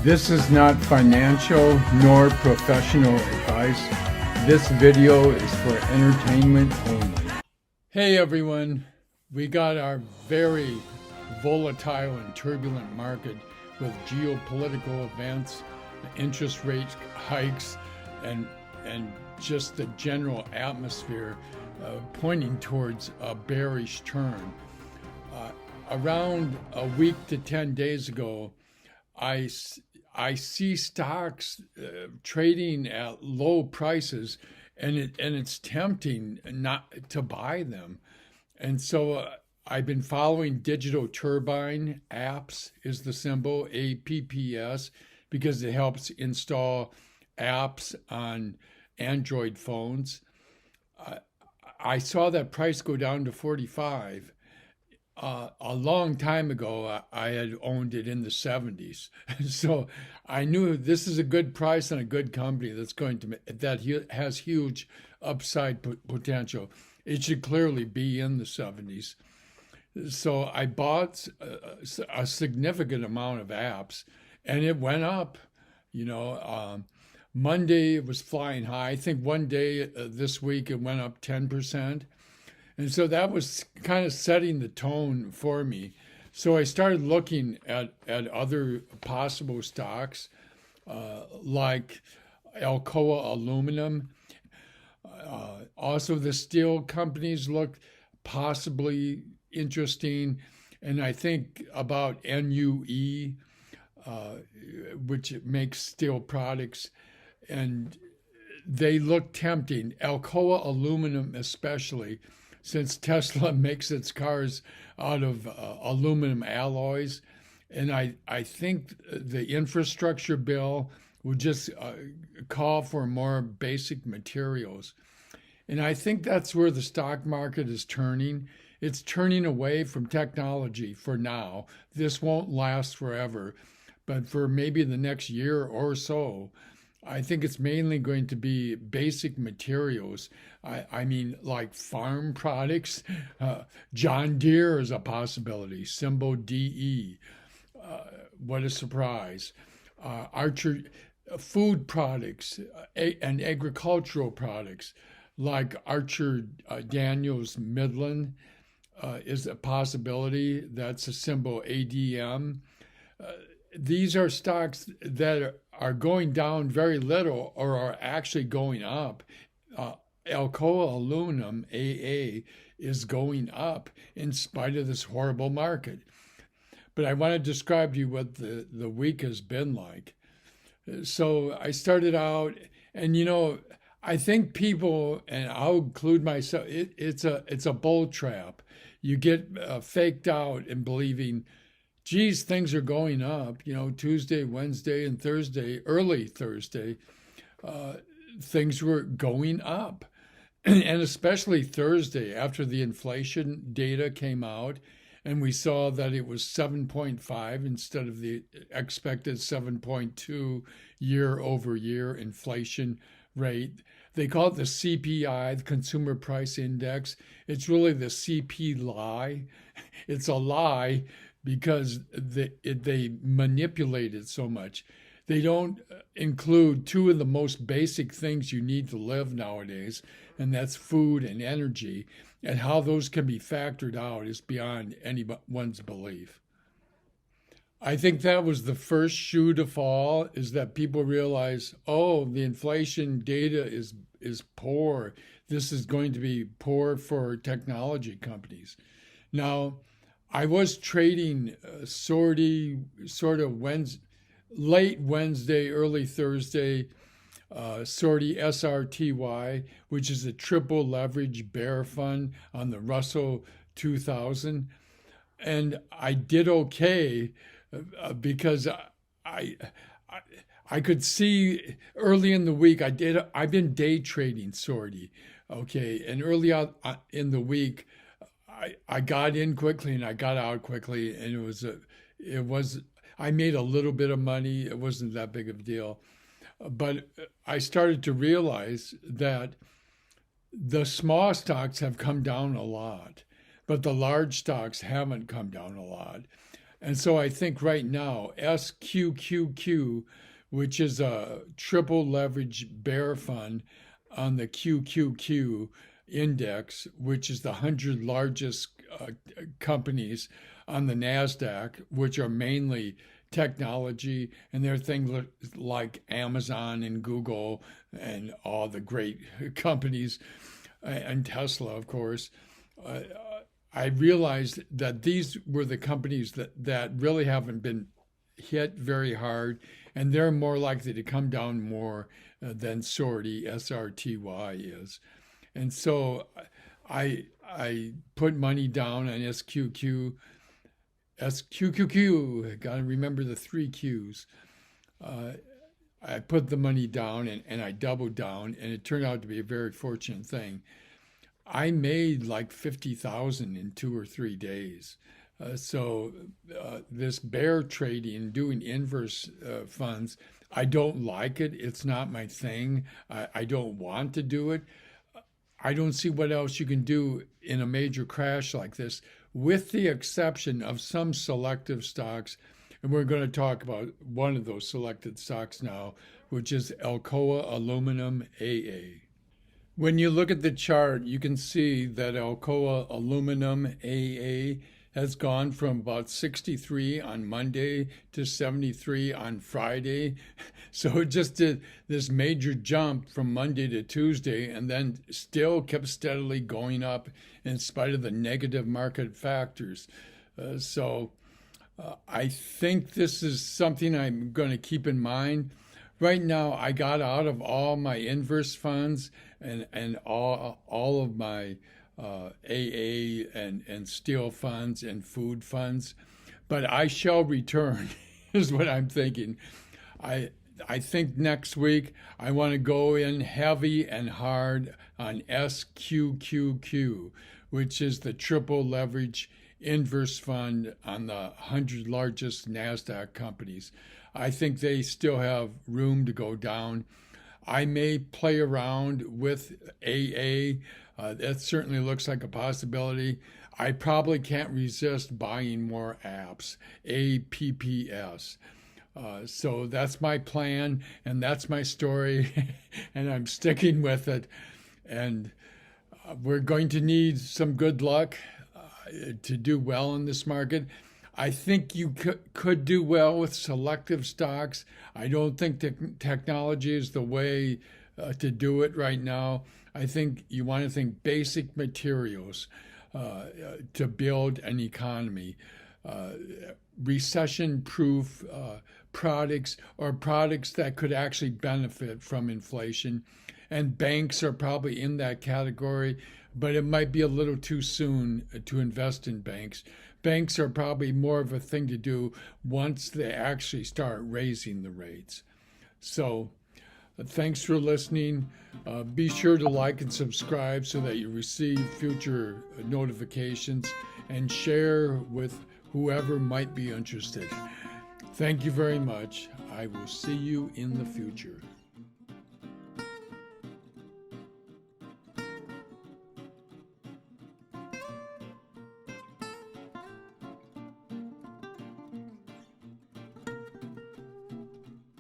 This is not financial nor professional advice. This video is for entertainment only. Hey everyone, we got our very volatile and turbulent market with geopolitical events, interest rate hikes, and just the general atmosphere pointing towards a bearish turn. Around a week to 10 days ago, I see stocks trading at low prices, and it's tempting not to buy them. And so I've been following Digital Turbine. Apps is the symbol, APPS, because it helps install apps on Android phones. I saw that price go down to 45. A long time ago, I had owned it in the 70s. So I knew this is a good price and a good company that has huge upside potential. It should clearly be in the 70s. So I bought a significant amount of apps, and it went up. Monday it was flying high. I think one day this week it went up 10%. And so that was kind of setting the tone for me. So I started looking at other possible stocks like Alcoa aluminum. Also, the steel companies look possibly interesting. And I think about NUE, which makes steel products. And they look tempting. Alcoa aluminum especially, since Tesla makes its cars out of aluminum alloys. And I think the infrastructure bill would just call for more basic materials. And I think that's where the stock market is turning. It's turning away from technology for now. This won't last forever, but for maybe the next year or so, I think it's mainly going to be basic materials. I mean, like farm products. John Deere is a possibility, symbol DE. What a surprise. Archer food products and agricultural products like Archer Daniels Midland is a possibility. That's a symbol ADM. These are stocks that are going down very little or are actually going up. Alcoa aluminum, AA, is going up in spite of this horrible market. But I want to describe to you what the week has been like. So I started out, and I think people, and I'll include myself, it's a bull trap. You get faked out in believing, geez, things are going up. Tuesday, Wednesday, and Thursday, early Thursday, things were going up. And especially Thursday, after the inflation data came out, and we saw that it was 7.5 instead of the expected 7.2 year over year inflation rate. They call it the CPI, the Consumer Price Index. It's really the CP lie. It's a lie because they manipulate it so much. They don't include two of the most basic things you need to live nowadays, and that's food and energy, and how those can be factored out is beyond anyone's belief. I think that was the first shoe to fall, is that people realize, oh, the inflation data is poor. This is going to be poor for technology companies. Now, I was trading sort of late Wednesday, early Thursday, sortie SRTY, which is a triple leverage bear fund on the Russell 2000. And I did okay because I could see early in the week, I've been day trading sortie, okay? And early out in the week, I got in quickly and I got out quickly, and I made a little bit of money. It wasn't that big of a deal. But I started to realize that the small stocks have come down a lot, but the large stocks haven't come down a lot. And so I think right now, SQQQ, which is a triple leverage bear fund on the QQQ index, which is the 100 largest companies on the NASDAQ, which are mainly technology, and they're things like Amazon and Google and all the great companies, and Tesla, of course. Uh, I realized that these were the companies that really haven't been hit very hard, and they're more likely to come down more than SRTY is. And so I put money down on SQQQ. Got to remember the three Qs. Uh, I put the money down and I doubled down, and it turned out to be a very fortunate thing. I made like 50,000 in 2 or 3 days. This bear trading, doing inverse funds, I don't like it. It's not my thing. I don't want to do it. I don't see what else you can do in a major crash like this, with the exception of some selective stocks. And we're going to talk about one of those selected stocks now, which is Alcoa Aluminum AA. When you look at the chart, you can see that Alcoa Aluminum AA has gone from about 63 on Monday to 73 on Friday. So it just did this major jump from Monday to Tuesday, and then still kept steadily going up in spite of the negative market factors. I think this is something I'm going to keep in mind. Right now, I got out of all my inverse funds and all of my AA and steel funds and food funds, but I shall return, is what I'm thinking. I think next week I want to go in heavy and hard on SQQQ, which is the triple leverage inverse fund on the 100 largest NASDAQ companies. I think they still have room to go down. I may play around with AA. That certainly looks like a possibility. I probably can't resist buying more apps, APPS. So that's my plan, and that's my story, and I'm sticking with it. And we're going to need some good luck to do well in this market. I think you could do well with selective stocks. I don't think technology is the way to do it right now. I think you want to think basic materials to build an economy, recession-proof products, or products that could actually benefit from inflation. And banks are probably in that category, but it might be a little too soon to invest in banks. Banks are probably more of a thing to do once they actually start raising the rates. So thanks for listening. Be sure to like and subscribe so that you receive future notifications, and share with whoever might be interested. Thank you very much. I will see you in the future.